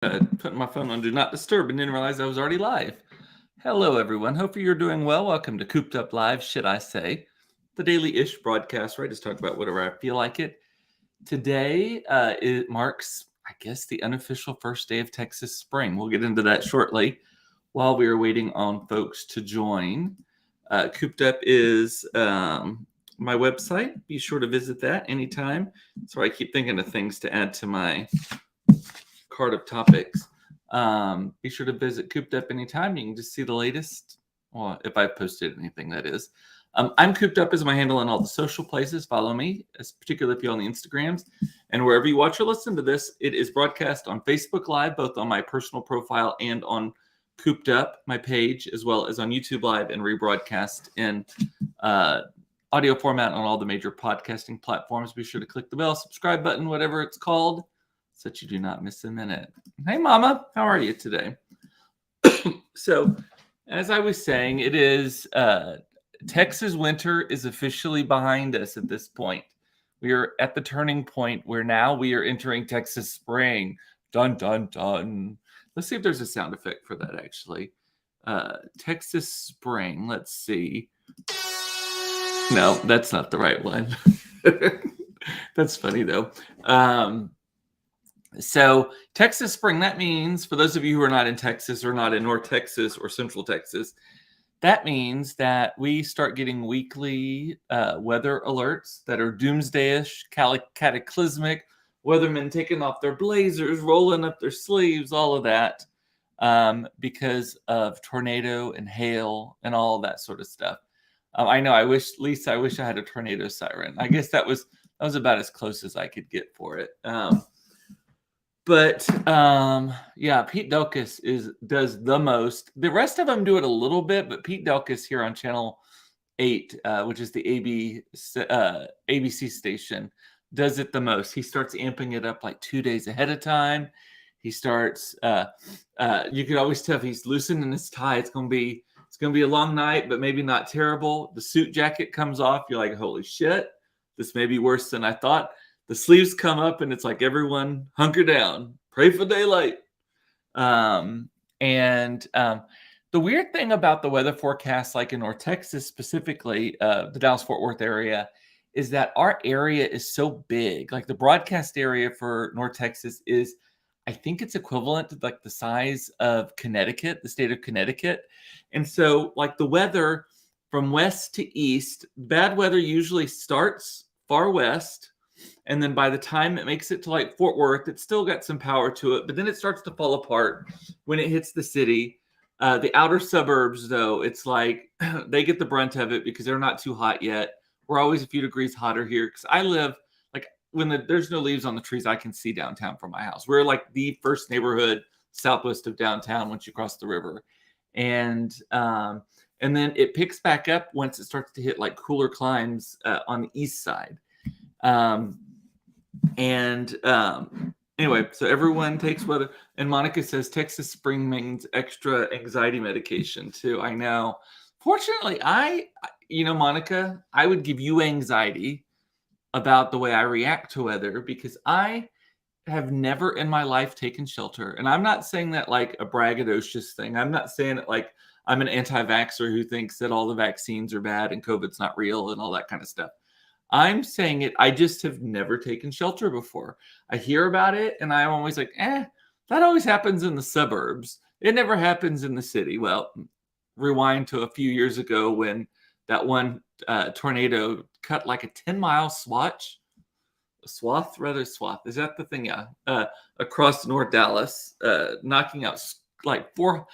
Putting my phone on Do Not Disturb and didn't realize I was already live. Hello, everyone. Hope you're doing well. Welcome to Cooped Up Live, should I say. The daily-ish broadcast where I just talk about whatever I feel like it. Today, it marks, I guess, the unofficial first day of Texas spring. We'll get into that shortly while we are waiting on folks to join. Cooped Up is my website. Be sure to visit that anytime. So I keep thinking of things to add to my card of topics. Be sure to visit Cooped Up anytime. You can just see the latest. Well, if I've posted anything, that is. I'm Cooped Up is my handle on all the social places. Follow me, particularly if you're on the Instagrams. And wherever you watch or listen to this, it is broadcast on Facebook Live, both on my personal profile and on Cooped Up, my page, as well as on YouTube Live and rebroadcast in audio format on all the major podcasting platforms. Be sure to click the bell, subscribe button, whatever it's called, so that you do not miss a minute. Hey, Mama, how are you today? So, as I was saying, it is Texas winter is officially behind us at this point. We are at the turning point where now we are entering Texas spring. Dun, dun, dun. Let's see if there's a sound effect for that, actually. Texas spring. Let's see. No, that's not the right one. That's funny, though. So Texas spring, that means, for those of you who are not in Texas or not in North Texas or Central Texas, that means that we start getting weekly weather alerts that are doomsday-ish, cataclysmic, weathermen taking off their blazers, rolling up their sleeves, all of that, because of tornado and hail and all of that sort of stuff. I know. I wish I had a tornado siren. I guess that was about as close as I could get for it. But Pete Delkus does the most. The rest of them do it a little bit, but Pete Delkus here on Channel 8, which is the ABC station, does it the most. He starts amping it up like 2 days ahead of time. He starts. You can always tell if he's loosening his tie. It's gonna be a long night, but maybe not terrible. The suit jacket comes off. You're like, holy shit, this may be worse than I thought. The sleeves come up, and it's like, everyone hunker down, pray for daylight. The weird thing about the weather forecast, like in North Texas specifically, the Dallas-Fort Worth area, is that our area is so big. Like the broadcast area for North Texas is, I think it's equivalent to like the size of Connecticut, the state of Connecticut. And so like the weather from west to east, bad weather usually starts far west. And then by the time it makes it to like Fort Worth, it's still got some power to it, but then it starts to fall apart when it hits the city. The outer suburbs, though, it's like they get the brunt of it because they're not too hot yet. We're always a few degrees hotter here because I live like when there's no leaves on the trees, I can see downtown from my house. We're like the first neighborhood southwest of downtown once you cross the river. And then it picks back up once it starts to hit like cooler climes on the east side. Anyway, so everyone takes weather, and Monica says Texas spring means extra anxiety medication too. I know. Fortunately, Monica, I would give you anxiety about the way I react to weather because I have never in my life taken shelter. And I'm not saying that like a braggadocious thing. I'm not saying it like I'm an anti-vaxxer who thinks that all the vaccines are bad and COVID's not real and all that kind of stuff. I'm saying it, I just have never taken shelter before. I hear about it, and I'm always like, that always happens in the suburbs. It never happens in the city. Well, rewind to a few years ago when that one tornado cut like a 10-mile swath. Is that the thing? Yeah. Across North Dallas, knocking out like four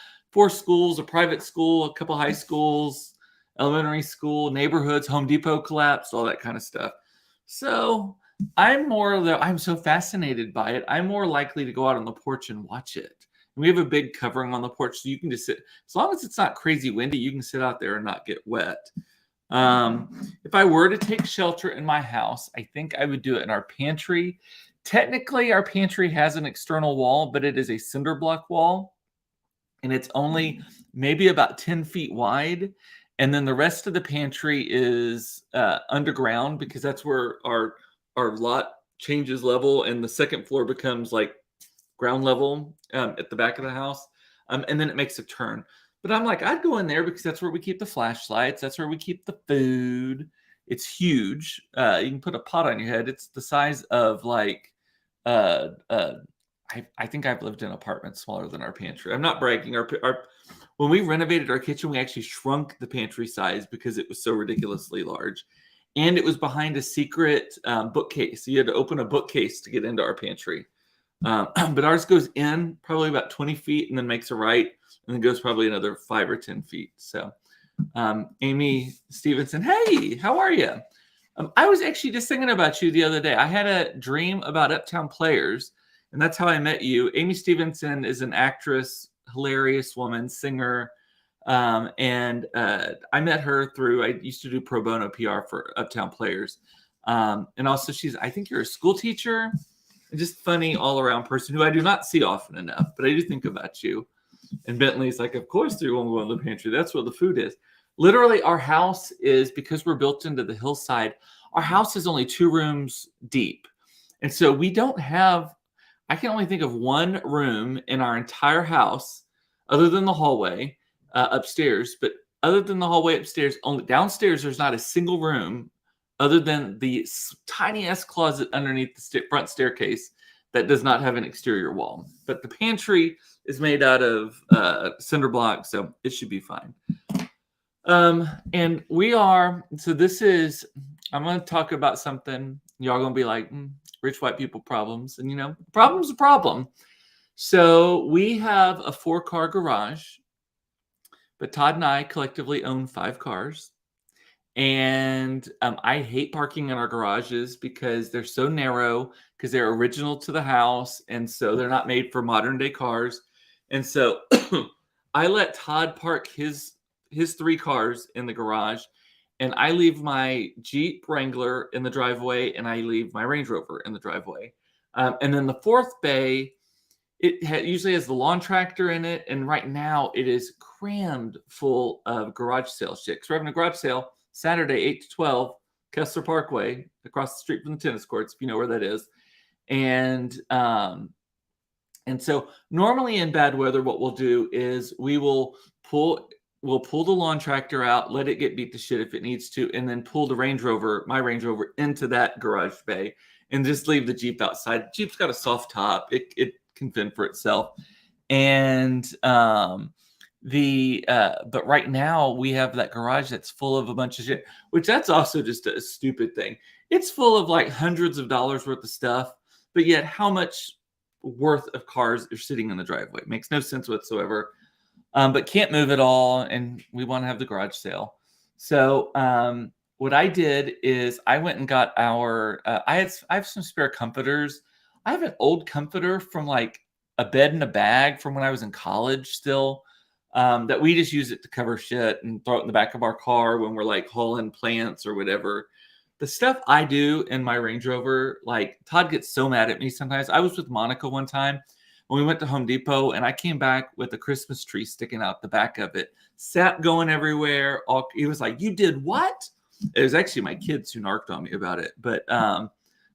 schools, a private school, a couple high schools, elementary school, neighborhoods, Home Depot collapsed, all that kind of stuff. So I'm so fascinated by it. I'm more likely to go out on the porch and watch it. And we have a big covering on the porch, so you can just sit. As long as it's not crazy windy, you can sit out there and not get wet. If I were to take shelter in my house, I think I would do it in our pantry. Technically, our pantry has an external wall, but it is a cinder block wall. And it's only maybe about 10 feet wide. And then the rest of the pantry is underground because that's where our lot changes level, and the second floor becomes like ground level at the back of the house, and then it makes a turn. But I'm like, I'd go in there because that's where we keep the flashlights. That's where we keep the food. It's huge. You can put a pot on your head. It's the size of like, uh, uh, I think I've lived in apartments smaller than our pantry. I'm not bragging. Our when we renovated our kitchen, we actually shrunk the pantry size because it was so ridiculously large, and it was behind a secret bookcase. You had to open a bookcase to get into our pantry. But ours goes in probably about 20 feet and then makes a right, and then goes probably another 5 or 10 feet. So, Amy Stevenson, hey, how are you? I was actually just thinking about you the other day. I had a dream about Uptown Players, and that's how I met you. Amy Stevenson is an actress, hilarious woman, singer. And I met her through, I used to do pro bono PR for Uptown Players. And also I think you're a school teacher, and just funny all around person who I do not see often enough, but I do think about you. And Bentley's like, of course they won't go in the pantry. That's where the food is. Literally, our house is, because we're built into the hillside, our house is only 2 rooms deep. And so we don't have, I can only think of one room in our entire house, other than the hallway upstairs. But other than the hallway upstairs, only downstairs, there's not a single room other than the tiny ass closet underneath the front staircase that does not have an exterior wall. But the pantry is made out of cinder blocks, so it should be fine. And I'm going to talk about something. Y'all going to be like, rich white people problems. And, problem's a problem. So we have a 4-car garage, but Todd and I collectively own 5 cars. And I hate parking in our garages because they're so narrow, because they're original to the house. And so they're not made for modern day cars. And so I let Todd park his 3 cars in the garage, and I leave my Jeep Wrangler in the driveway, and I leave my Range Rover in the driveway. And then the 4th bay, usually has the lawn tractor in it. And right now it is crammed full of garage sale shit. We're having a garage sale Saturday, 8 to 12, Kessler Parkway, across the street from the tennis courts, if you know where that is. And so normally in bad weather, what we'll do is we'll pull the lawn tractor out, let it get beat to shit if it needs to, and then pull the Range Rover, my Range Rover, into that garage bay and just leave the Jeep outside. Jeep's got a soft top. It can fend for itself. And but right now we have that garage that's full of a bunch of shit, which that's also just a stupid thing. It's full of like hundreds of dollars worth of stuff, but yet how much worth of cars are sitting in the driveway? It makes no sense whatsoever. But can't move it all, and we want to have the garage sale. So what I did is I went and got I have some spare comforters. I have an old comforter from like a bed in a bag from when I was in college still, that we just use it to cover shit and throw it in the back of our car when we're like hauling plants or whatever. The stuff I do in my Range Rover, like Todd gets so mad at me sometimes. I was with Monica one time when we went to Home Depot, and I came back with a Christmas tree sticking out the back of it, sap going everywhere. He was like, "You did what?" It was actually my kids who narked on me about it. But I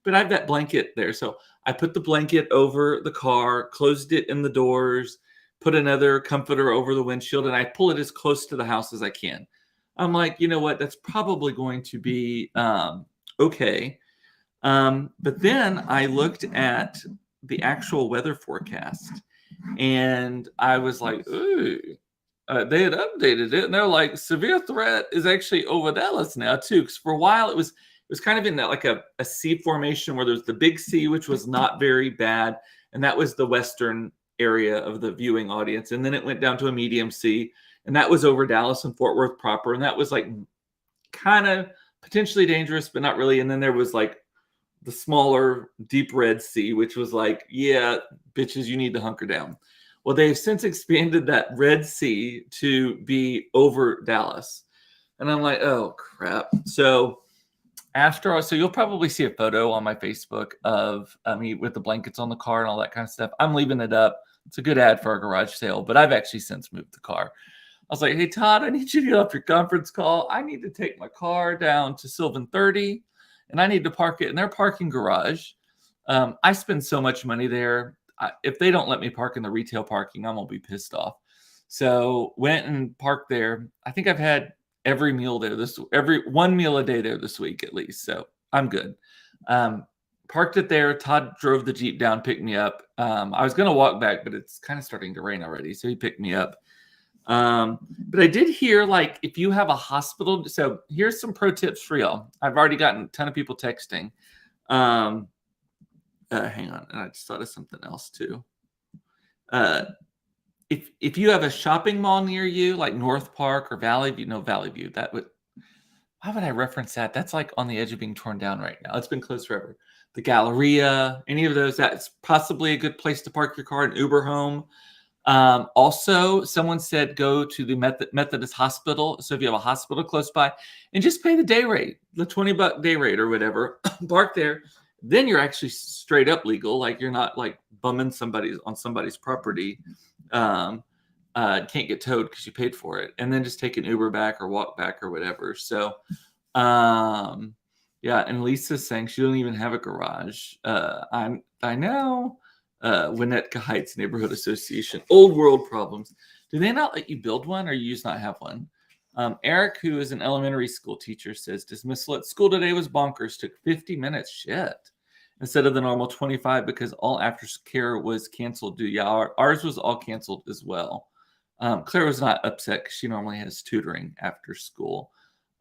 have that blanket there. So I put the blanket over the car, closed it in the doors, put another comforter over the windshield, and I pull it as close to the house as I can. I'm like, you know what? That's probably going to be okay. But then I looked at the actual weather forecast, and I was like, ooh, they had updated it, and they're like, severe threat is actually over Dallas now too. Because for a while it was kind of in that like a C formation where there's the big C, which was not very bad, and that was the western area of the viewing audience, and then it went down to a medium C, and that was over Dallas and Fort Worth proper, and that was like kind of potentially dangerous, but not really. And then there was like the smaller deep red sea, which was like, yeah, bitches, you need to hunker down. Well, they've since expanded that red sea to be over Dallas. And I'm like, oh crap. So you'll probably see a photo on my Facebook of me with the blankets on the car and all that kind of stuff. I'm leaving it up. It's a good ad for our garage sale, but I've actually since moved the car. I was like, hey, Todd, I need you to get off your conference call. I need to take my car down to Sylvan 30, and I need to park it in their parking garage. I spend so much money there. if they don't let me park in the retail parking, I'm gonna be pissed off. So went and parked there. I think I've had every meal there every one meal a day there this week at least. So I'm good. Parked it there. Todd drove the Jeep down, picked me up. I was gonna walk back, but it's kind of starting to rain already, so he picked me up. But I did hear, like, if you have a hospital, so here's some pro tips for y'all. I've already gotten a ton of people texting. Hang on, and I just thought of something else too. If you have a shopping mall near you, like North Park or Valley View, why would I reference that? That's like on the edge of being torn down right now. It's been closed forever. The Galleria, any of those, that's possibly a good place to park your car and Uber home. Also, someone said go to the Methodist Hospital. So if you have a hospital close by, and just pay the day rate, the $20 day rate or whatever, park there. Then you're actually straight up legal. Like, you're not like bumming on somebody's property. Can't get towed because you paid for it. And then just take an Uber back or walk back or whatever. So, yeah. And Lisa's saying she doesn't even have a garage. I know. Winnetka Heights Neighborhood Association. Old world problems. Do they not let you build one, or you just not have one? Eric, who is an elementary school teacher, says dismissal at school today was bonkers. Took 50 minutes. Shit. Instead of the normal 25 because all aftercare was canceled. Ours was all canceled as well. Claire was not upset because she normally has tutoring after school.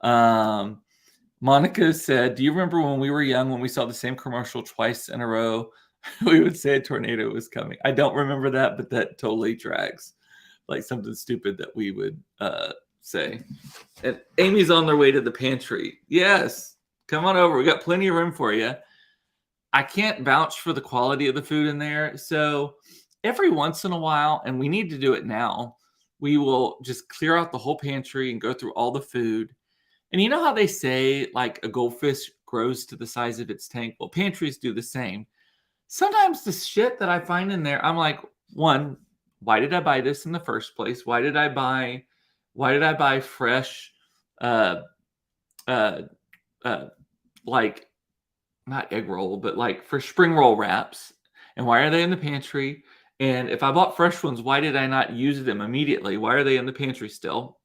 Monica said, do you remember when we were young when we saw the same commercial twice in a row? We would say a tornado was coming. I don't remember that, but that totally tracks. Like something stupid that we would say. And Amy's on their way to the pantry. Yes, come on over. We got plenty of room for you. I can't vouch for the quality of the food in there. So every once in a while, and we need to do it now, we will just clear out the whole pantry and go through all the food. And you know how they say, like, a goldfish grows to the size of its tank? Well, pantries do the same. Sometimes the shit that I find in there, I'm like, one, why did I buy this in the first place? Why did I buy fresh, like, not egg roll, but like for spring roll wraps? And why are they in the pantry? And if I bought fresh ones, why did I not use them immediately? Why are they in the pantry still?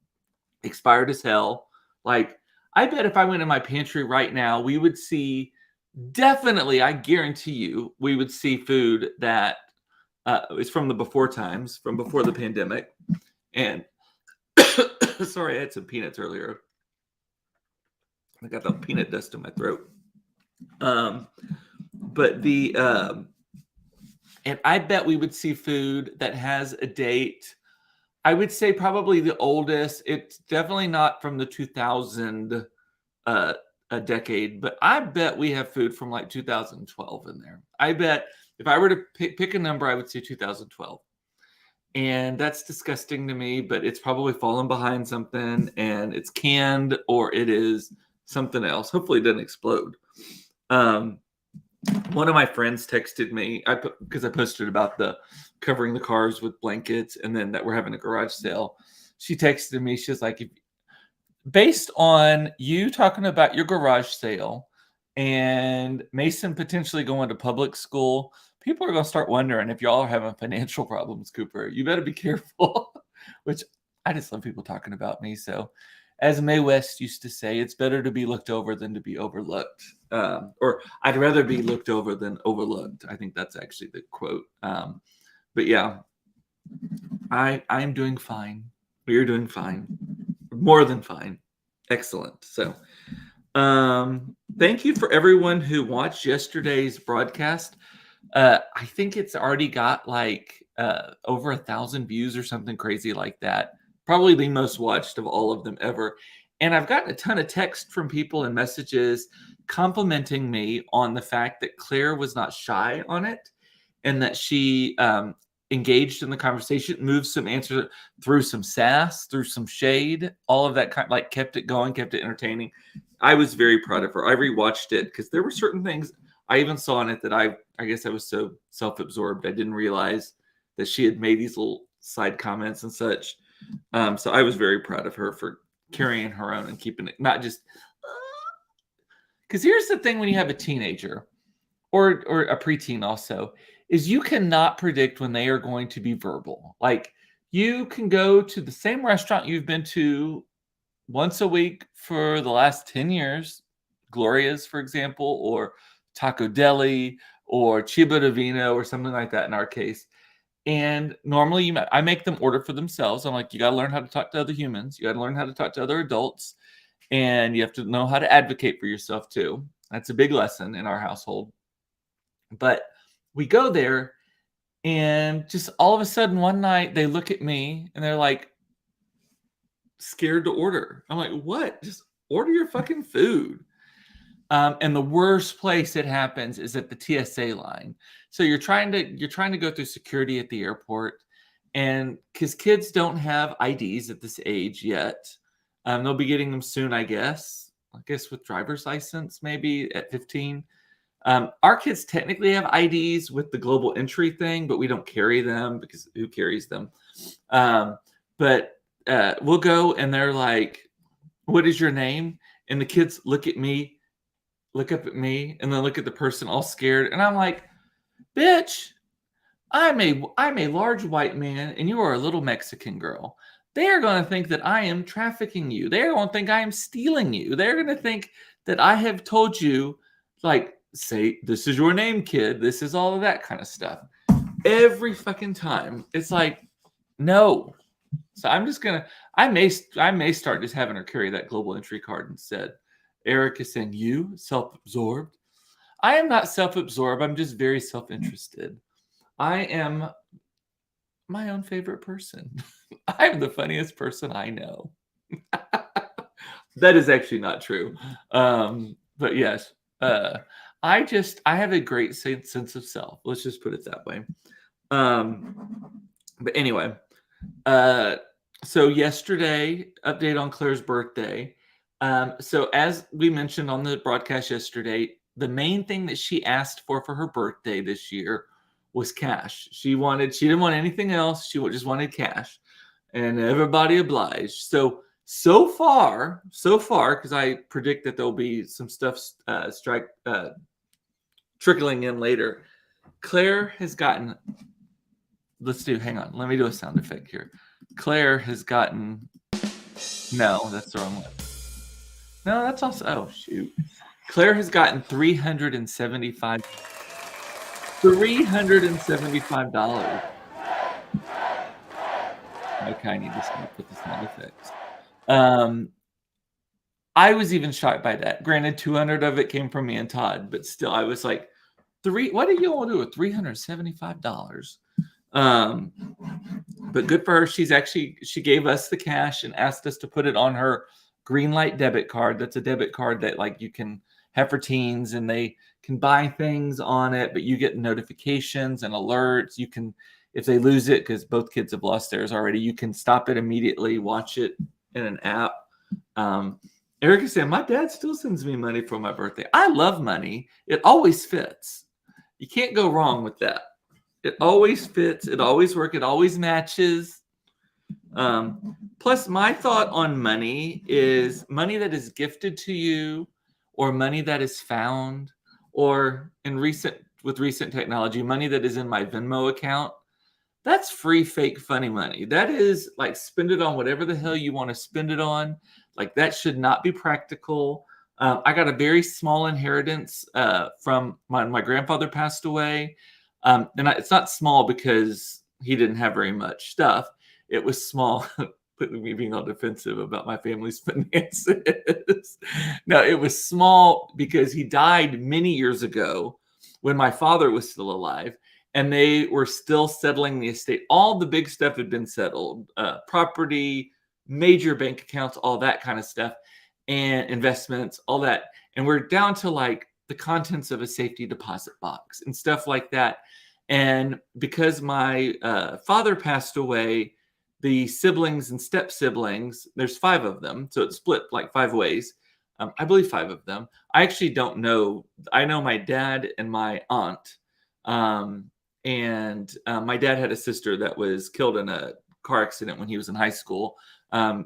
Expired as hell. Like, I bet if I went in my pantry right now, we would see, definitely, I guarantee you, we would see food that is from the before times, from before the pandemic. And sorry, I had some peanuts earlier. I got the peanut dust in my throat. But and I bet we would see food that has a date. I would say probably the oldest. It's definitely not from the 2000 a decade, but I bet we have food from like 2012 in there. I bet if I were to pick a number, I would say 2012. And that's disgusting to me, but it's probably fallen behind something and it's canned or it is something else. Hopefully it doesn't explode. One of my friends texted me because I posted about the covering the cars with blankets and then that we're having a garage sale. She texted me. She's like, based on you talking about your garage sale and Mason potentially going to public school, people are going to start wondering if y'all are having financial problems, Cooper. You better be careful. Which I just love people talking about me. So as Mae West used to say, it's better to be looked over than to be overlooked. Or I'd rather be looked over than overlooked. I think that's actually the quote. But yeah, I'm doing fine. We're doing fine. More than fine. Excellent. So thank you for everyone who watched yesterday's broadcast. I think it's already got like over 1,000 views or something crazy like that. Probably the most watched of all of them ever. And I've gotten a ton of text from people and messages complimenting me on the fact that Claire was not shy on it and that she engaged in the conversation, moved some answers through some sass, through some shade, all of that kind, like kept it going, kept it entertaining. I was very proud of her. I rewatched it because there were certain things I even saw in it that I guess I was so self-absorbed. I didn't realize that she had made these little side comments and such. So I was very proud of her for carrying her own and keeping it not just because here's the thing when you have a teenager or a preteen also is you cannot predict when they are going to be verbal. Like, you can go to the same restaurant you've been to once a week for the last 10 years, Gloria's, for example, or Taco Deli, or Cibo Divino, or something like that in our case. And normally I make them order for themselves. I'm like, you got to learn how to talk to other humans. You got to learn how to talk to other adults. And you have to know how to advocate for yourself too. That's a big lesson in our household. But we go there, and just all of a sudden one night they look at me and they're like scared to order. I'm like, what? Just order your fucking food. And the worst place it happens is at the TSA line. So you're trying to go through security at the airport, and because kids don't have IDs at this age yet, they'll be getting them soon, I guess. I guess with driver's license, maybe at 15. Our kids technically have IDs with the global entry thing, but we don't carry them because who carries them? But we'll go, and they're like, "What is your name?" And the kids look at me, look up at me, and then look at the person all scared. And I'm like, bitch, I'm a large white man and you are a little Mexican girl. They are going to think that I am trafficking you. They're going to think I am stealing you. They're going to think that I have told you, like, say, this is your name, kid. This is all of that kind of stuff. Every fucking time. It's like, no. So I'm just going to, I may start just having her carry that global entry card instead. Eric is saying, you self-absorbed? I am not self-absorbed. I'm just very self-interested. I am my own favorite person. I'm the funniest person I know. That is actually not true. But yes, I have a great sense of self. Let's just put it that way. But anyway, so yesterday, update on Claire's birthday. So as we mentioned on the broadcast yesterday, the main thing that she asked for her birthday this year was cash. She didn't want anything else. She just wanted cash, and everybody obliged. So far, because I predict that there'll be some stuff trickling in later. Claire has gotten. Hang on. Let me do a sound effect here. Claire has gotten. No, that's the wrong one. No, that's also. Oh shoot. Claire has gotten $375. Okay, I need to put the sound effects. I was even shocked by that. Granted, 200 of it came from me and Todd, but still, I was like, what do you all do with $375? But good for her. She gave us the cash and asked us to put it on her Greenlight debit card. That's a debit card that like you can have for teens, and they can buy things on it, but you get notifications and alerts. You can, if they lose it, because both kids have lost theirs already, you can stop it immediately, watch it in an app. Eric is saying, my dad still sends me money for my birthday. I love money. It always fits. You can't go wrong with that. It always fits. It always works. It always matches. Plus, my thought on money is money that is gifted to you, or money that is found, or with recent technology, money that is in my Venmo account. That's free, fake, funny money. That is like, spend it on whatever the hell you want to spend it on. Like, that should not be practical. I got a very small inheritance from my grandfather passed away. And it's not small because he didn't have very much stuff. It was small, me being all defensive about my family's finances. No, it was small because he died many years ago when my father was still alive, and they were still settling the estate. All the big stuff had been settled, property, major bank accounts, all that kind of stuff, and investments, all that. And we're down to like the contents of a safety deposit box and stuff like that. And because my father passed away, the siblings and step siblings, there's 5 of them. So it's split like 5 ways. I believe 5 of them. I actually don't know. I know my dad and my aunt. And my dad had a sister that was killed in a car accident when he was in high school.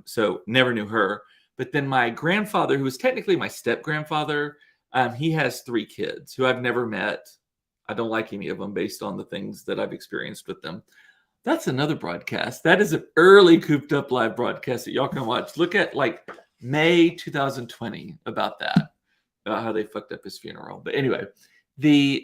So never knew her. But then my grandfather, who was technically my step grandfather, he has 3 kids who I've never met. I don't like any of them based on the things that I've experienced with them. That's another broadcast. That is an early Cooped Up live broadcast that y'all can watch. Look at like May 2020 about that, about how they fucked up his funeral. But anyway, the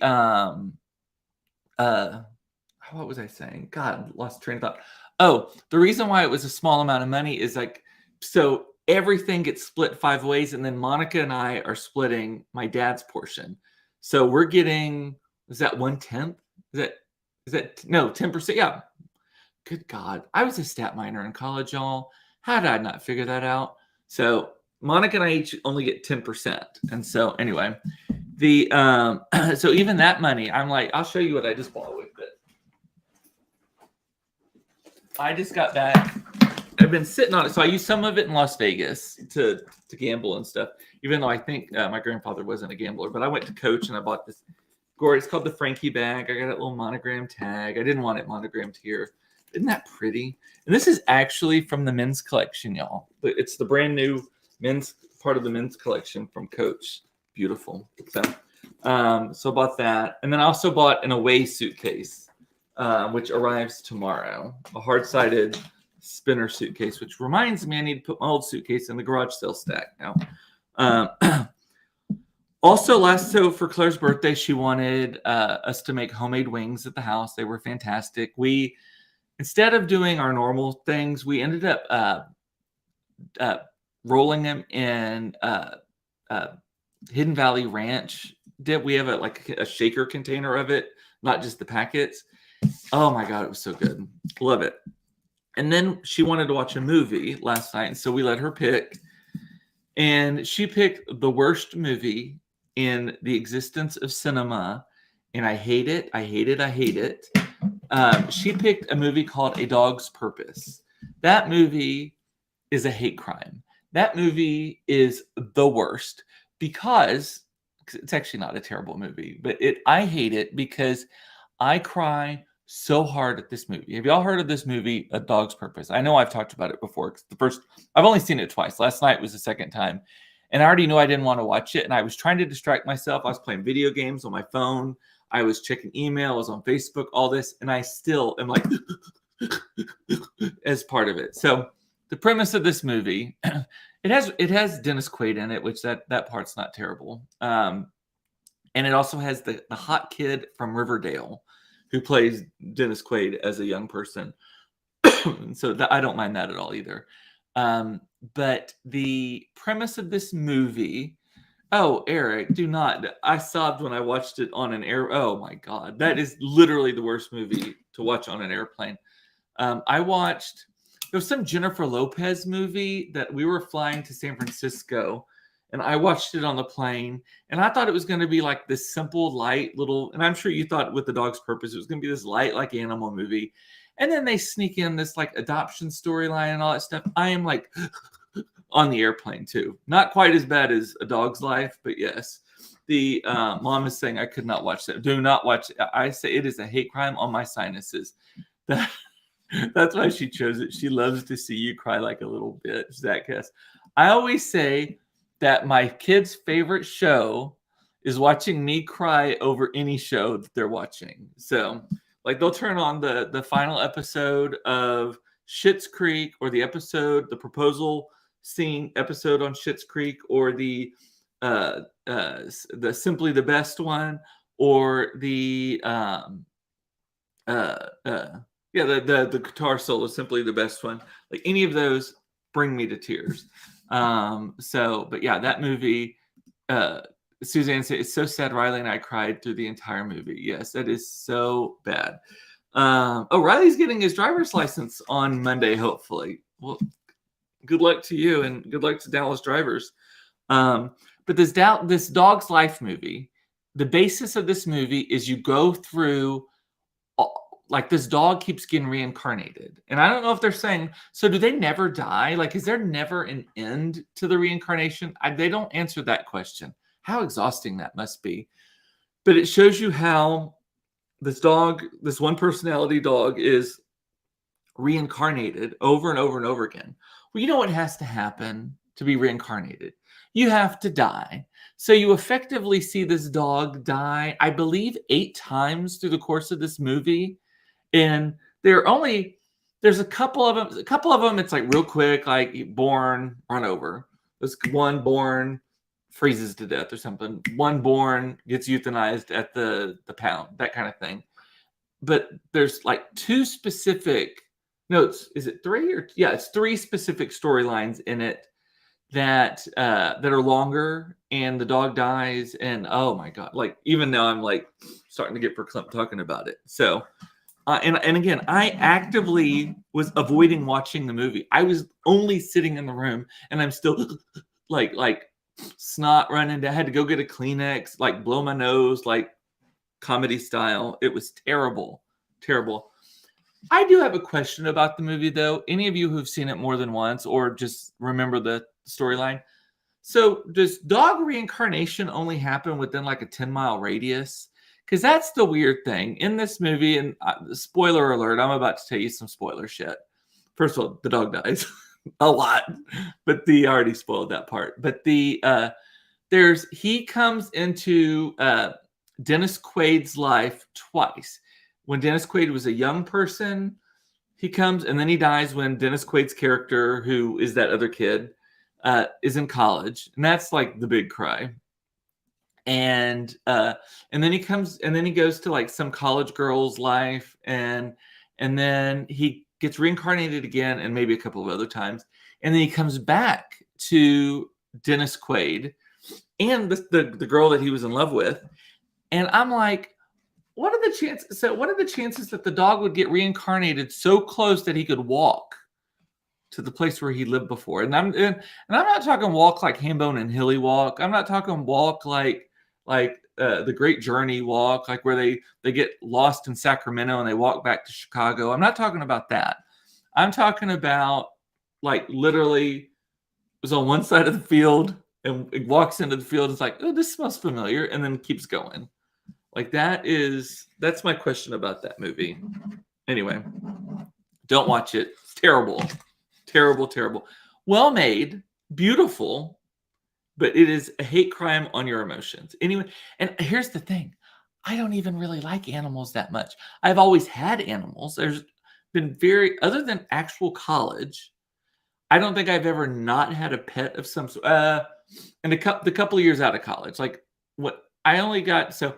what was I saying? God, lost train of thought. Oh, the reason why it was a small amount of money is like, so everything gets split 5 ways, and then Monica and I are splitting my dad's portion. So we're getting, is that 1/10? Is that no 10%? Yeah. Good God, I was a stat minor in college, y'all. How did I not figure that out? So Monica and I each only get 10%, and so anyway, the so even that money, I'm like, I'll show you what I just bought with it. I just got back. I've been sitting on it, so I used some of it in Las Vegas to gamble and stuff. Even though I think my grandfather wasn't a gambler, but I went to Coach and I bought this. It's called the Frankie bag. I got a little monogram tag. I didn't want it monogrammed here. Isn't that pretty? And this is actually from the men's collection, y'all. It's the brand new men's part of the men's collection from Coach. Beautiful. So I bought that, and then I also bought an away suitcase, which arrives tomorrow. A hard-sided spinner suitcase, which reminds me I need to put my old suitcase in the garage sale stack now. Also, for Claire's birthday, she wanted us to make homemade wings at the house. They were fantastic. Instead of doing our normal things, we ended up rolling them in Hidden Valley Ranch dip. We have a shaker container of it, not just the packets. Oh my God, it was so good. Love it. And then she wanted to watch a movie last night, and so we let her pick. And she picked the worst movie in the existence of cinema, and I hate it. I hate it. I hate it. She picked a movie called A Dog's Purpose. That movie is a hate crime. That movie is the worst because it's actually not a terrible movie, but I hate it because I cry so hard at this movie. Have y'all heard of this movie, A Dog's Purpose? I know I've talked about it before. I've only seen it twice. Last night was the second time, and I already knew I didn't want to watch it, and I was trying to distract myself. I was playing video games on my phone. I was checking email. I was on Facebook, all this, and I still am like as part of it. So the premise of this movie, it has Dennis Quaid in it, which that part's not terrible. And it also has the hot kid from Riverdale who plays Dennis Quaid as a young person. So I don't mind that at all either. But the premise of this movie, oh, Eric, do not. I sobbed when I watched it on an air. Oh my God. That is literally the worst movie to watch on an airplane. There was some Jennifer Lopez movie that we were flying to San Francisco, and I watched it on the plane, and I thought it was going to be like this simple, light little, and I'm sure you thought with The Dog's Purpose, it was going to be this light, like animal movie. And then they sneak in this like adoption storyline and all that stuff. I am like on the airplane too. Not quite as bad as A Dog's Life, but yes. The mom is saying I could not watch that. Do not watch it. I say it is a hate crime on my sinuses. That's why she chose it. She loves to see you cry like a little bitch, Zach Hess. I always say that my kids' favorite show is watching me cry over any show that they're watching. So, like, they'll turn on the final episode of Schitt's Creek, or the proposal scene episode on Schitt's Creek, or the Simply the Best one, or the the guitar solo, Simply the Best one. Like, any of those bring me to tears. But yeah, that movie, Suzanne said, it's so sad Riley and I cried through the entire movie. Yes, that is so bad. Riley's getting his driver's license on Monday, hopefully. Well, good luck to you, and good luck to Dallas drivers. But this Dog's Life movie, the basis of this movie is you go through, like, this dog keeps getting reincarnated. And I don't know if they're saying, so do they never die? Like, is there never an end to the reincarnation? They don't answer that question. How exhausting that must be. But it shows you how this one personality dog, is reincarnated over and over and over again. Well, you know what has to happen to be reincarnated. You have to die. So you effectively see this dog die, I believe, 8 times through the course of this movie. And there's a couple of them. A couple of them, it's like real quick, like born, run over. There's one born, freezes to death or something. One born gets euthanized at the pound, that kind of thing. But there's like 2 specific notes. Is it 3 or yeah? It's 3 specific storylines in it that are longer, and the dog dies, and oh my god! Like even now, I'm like starting to get verklempt talking about it. So. And again, I actively was avoiding watching the movie. I was only sitting in the room, and I'm still like snot running. I had to go get a Kleenex, like blow my nose, like comedy style. It was terrible, terrible. I do have a question about the movie, though. Any of you who've seen it more than once, or just remember the storyline? So, does dog reincarnation only happen within like a 10-mile radius? Because that's the weird thing in this movie. And spoiler alert, I'm about to tell you some spoiler shit. First of all, the dog dies a lot, but I already spoiled that part. But he comes into Dennis Quaid's life twice. When Dennis Quaid was a young person, he comes, and then he dies when Dennis Quaid's character, who is that other kid, is in college, and that's like the big cry. And then he comes, and then he goes to like some college girl's life, and then he gets reincarnated again, and maybe a couple of other times, and then he comes back to Dennis Quaid and the girl that he was in love with, and I'm like, what are the chances? So what are the chances that the dog would get reincarnated so close that he could walk to the place where he lived before? And I'm not talking walk like Hambone and Hilly walk. I'm not talking walk like the Great Journey walk, like where they get lost in Sacramento and they walk back to Chicago. I'm not talking about that. I'm talking about like literally was on one side of the field and it walks into the field. It's like, oh, this smells familiar, and then keeps going. Like that's my question about that movie. Anyway, don't watch it. It's terrible. Terrible, terrible. Well made, beautiful, but it is a hate crime on your emotions. Anyway, and here's the thing. I don't even really like animals that much. I've always had animals. There's been other than actual college, I don't think I've ever not had a pet of some sort. And the couple of years out of college, like what I only got, so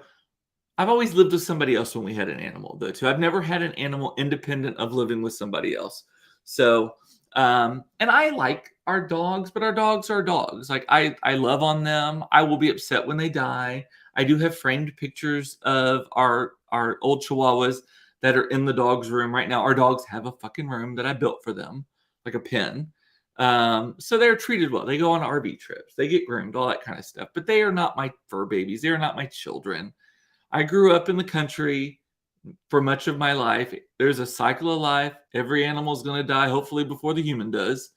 I've always lived with somebody else when we had an animal, though, too. I've never had an animal independent of living with somebody else. So, and I like our dogs, but our dogs are dogs. Like I love on them. I will be upset when they die. I do have framed pictures of our old Chihuahuas that are in the dog's room right now. Our dogs have a fucking room that I built for them, like a pen. So they're treated well. They go on RV trips. They get groomed, all that kind of stuff. But they are not my fur babies. They are not my children. I grew up in the country for much of my life. There's a cycle of life. Every animal is going to die, hopefully before the human does,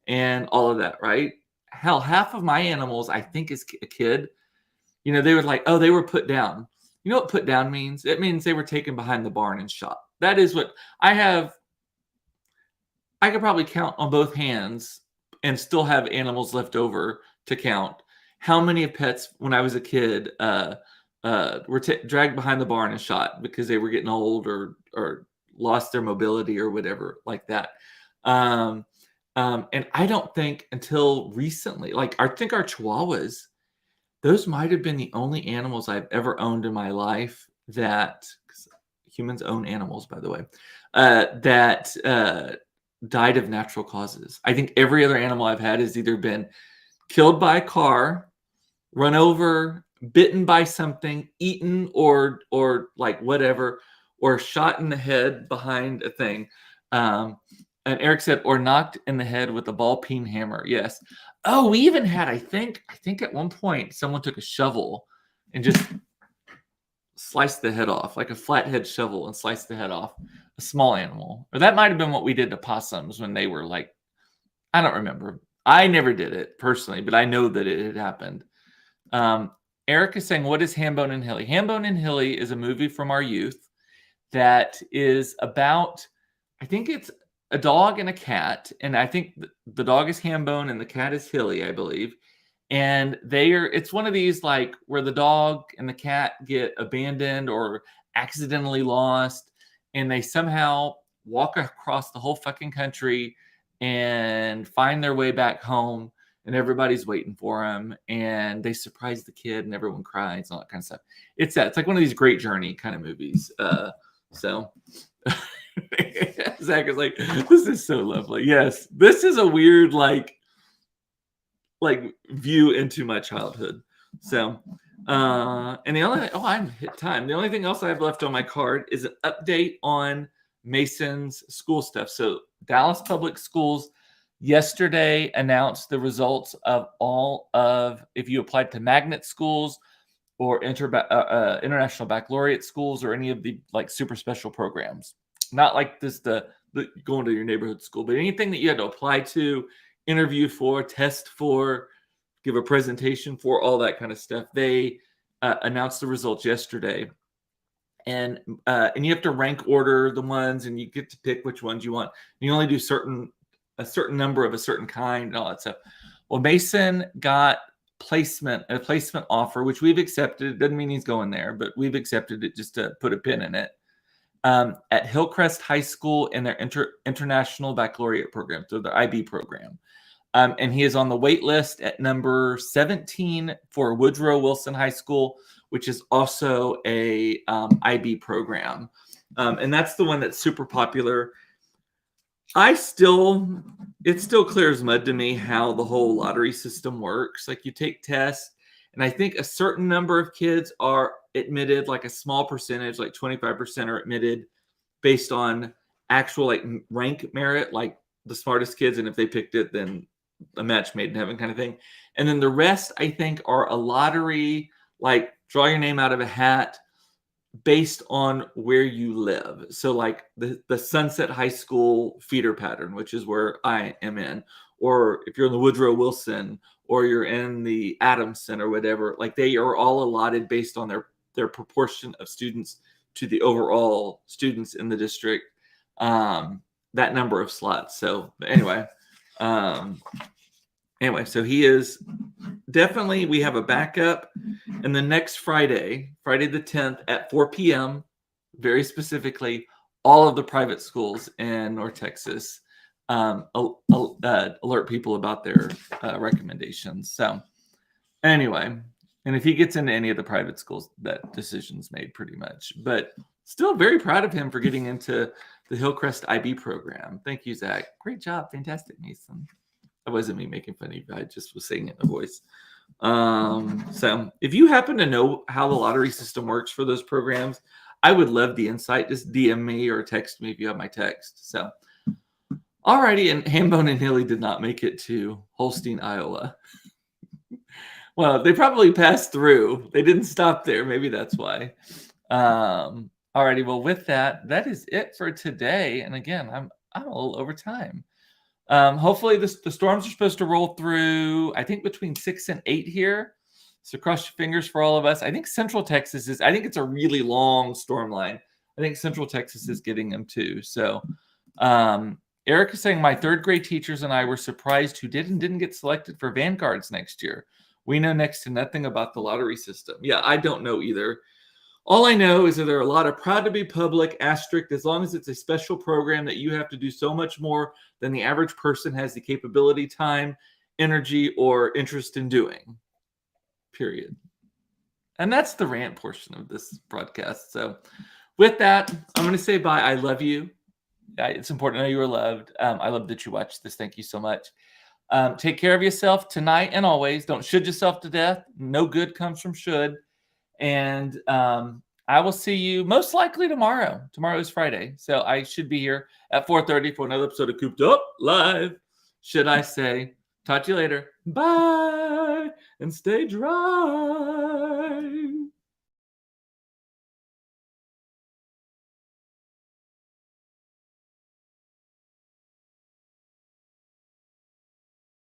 and all of that, right? Hell, half of my animals, I think, as a kid, they were like, oh, they were put down. You know what put down means? It means they were taken behind the barn and shot. That is what I have. I could probably count on both hands and still have animals left over to count how many pets when I was a kid were dragged behind the barn and shot because they were getting old or lost their mobility or whatever like that. And I don't think until recently, like I think our Chihuahuas, those might have been the only animals I've ever owned in my life that humans own animals, by the way, that died of natural causes. I think every other animal I've had has either been killed by a car, run over, bitten by something, eaten, or like whatever, or shot in the head behind a thing. And Eric said, or knocked in the head with a ball peen hammer. Yes. Oh, we even had, I think at one point someone took a shovel and just sliced the head off, like a flathead shovel, and sliced the head off a small animal. Or that might have been what we did to possums when they were like, I don't remember. I never did it personally, but I know that it had happened. Eric is saying, what is Hambone and Hilly? Hambone and Hilly is a movie from our youth that is about, I think it's a dog and a cat, and I think the dog is Hambone and the cat is Hilly, I believe. And it's one of these like where the dog and the cat get abandoned or accidentally lost, and they somehow walk across the whole fucking country and find their way back home, and everybody's waiting for them, and they surprise the kid and everyone cries and all that kind of stuff. It's like one of these Great Journey kind of movies. So Zach is like, this is so lovely. Yes, this is a weird like view into my childhood. So and the only I'm hit time. The only thing else I have left on my card is an update on Mason's school stuff. So Dallas Public Schools yesterday announced the results of all of, if you applied to magnet schools or international baccalaureate schools or any of the like super special programs. Not like this the going to your neighborhood school, but anything that you had to apply to, interview for, test for, give a presentation for, all that kind of stuff. They announced the results yesterday. And you have to rank order the ones, and you get to pick which ones you want. You only do a certain number of a certain kind and all that stuff. Well, Mason got a placement offer, which we've accepted. It doesn't mean he's going there, but we've accepted it just to put a pin in it. At Hillcrest High School in their International Baccalaureate program, so the IB program. And he is on the wait list at number 17 for Woodrow Wilson High School, which is also a IB program. And that's the one that's super popular. It still clear as mud to me how the whole lottery system works. Like you take tests, and I think a certain number of kids are admitted, like a small percentage, like 25% are admitted based on actual like rank merit, like the smartest kids. And if they picked it, then a match made in heaven kind of thing. And then the rest, I think, are a lottery, like draw your name out of a hat based on where you live. So like the Sunset High School feeder pattern, which is where I am in, or if you're in the Woodrow Wilson or you're in the Adamson or whatever, like they are all allotted based on their proportion of students to the overall students in the district, that number of slots. So anyway, so he is definitely, we have a backup. And the next Friday the 10th at 4 p.m., very specifically, all of the private schools in North Texas alert people about their recommendations. So anyway, and if he gets into any of the private schools, that decision's made pretty much. But still very proud of him for getting into the Hillcrest IB program. Thank you, Zach. Great job. Fantastic, Mason. That wasn't me making fun of you. I just was saying it in a voice. So if you happen to know how the lottery system works for those programs, I would love the insight. Just DM me or text me if you have my text. So alrighty, and Hambone and Hilly did not make it to Holstein, Iowa. Well, they probably passed through. They didn't stop there. Maybe that's why. Alrighty, well, with that is it for today. And again, I'm a little over time. Hopefully the storms are supposed to roll through, I think, between 6 and 8 here. So cross your fingers for all of us. I think Central Texas I think it's a really long storm line. I think Central Texas is getting them too. So Eric is saying my third grade teachers and I were surprised who didn't get selected for Vanguards next year. We know next to nothing about the lottery system. Yeah, I don't know either. All I know is that there are a lot of proud to be public asterisk, as long as it's a special program that you have to do so much more than the average person has the capability, time, energy, or interest in doing. Period. And that's the rant portion of this broadcast. So with that, I'm going to say bye. I love you. It's important to know you are loved. I love that you watched this. Thank you so much. Take care of yourself tonight and always. Don't should yourself to death. No good comes from should. And I will see you most likely tomorrow. Tomorrow is Friday. So I should be here at 4:30 for another episode of Cooped Up Live. Should I say, talk to you later. Bye. And stay dry.